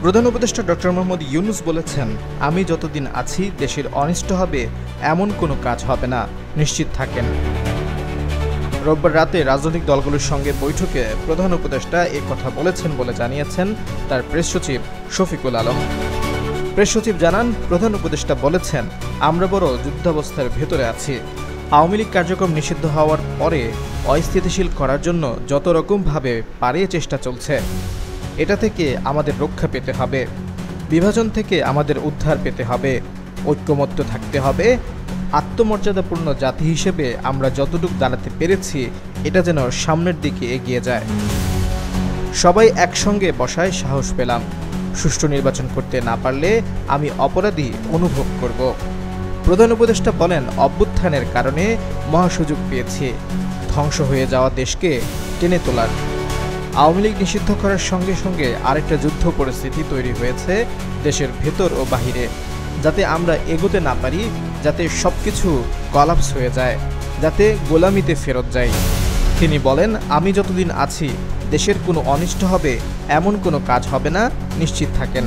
প্রধান উপদেষ্টা ডক্টর মোহাম্মদ ইউনূস বলেছেন, আমি যতদিন আছি দেশের অনিষ্ট হবে এমন কোনো কাজ হবে না, নিশ্চিত থাকেন। রোববার রাতে রাজনৈতিক দলগুলোর সঙ্গে বৈঠকে প্রধান উপদেষ্টা কথা বলেছেন বলে জানিয়েছেন তার প্রেস সচিব শফিকুল আলম। প্রেস সচিব জানান, প্রধান উপদেষ্টা বলেছেন, আমরা বড় যুদ্ধাবস্থার ভেতরে আছি। আওয়ামী লীগ কার্যক্রম নিষিদ্ধ হওয়ার পরে অস্থিতিশীল করার জন্য যত রকমভাবে পারে চেষ্টা চলছে। এটা থেকে আমাদের রক্ষা পেতে হবে, বিভাজন থেকে আমাদের উদ্ধার পেতে হবে, ঐক্যমত্য থাকতে হবে। আত্মমর্যাদাপূর্ণ জাতি হিসেবে আমরা যতটুকু দাঁড়াতে পেরেছি এটা যেন সামনের দিকে এগিয়ে যায়। সবাই একসঙ্গে বসায় সাহস পেলাম। সুষ্ঠু নির্বাচন করতে না পারলে আমি অপরাধী অনুভব করব। প্রধান উপদেষ্টা বলেন, অভ্যুত্থানের কারণে মহাসুযোগ পেয়েছি ধ্বংস হয়ে যাওয়া দেশকে টেনে তোলার। আওয়ামী লীগ নিষিদ্ধ করার সঙ্গে সঙ্গে আরেকটা যুদ্ধ পরিস্থিতি তৈরি হয়েছে দেশের ভেতর ও বাহিরে, যাতে আমরা এগোতে না পারি, যাতে সবকিছু কলাপস হয়ে যায়, যাতে গোলামিতে ফেরত যাই। তিনি বলেন, আমি যতদিন আছি দেশের কোনো অনিষ্ট হবে এমন কোনো কাজ হবে না, নিশ্চিত থাকেন।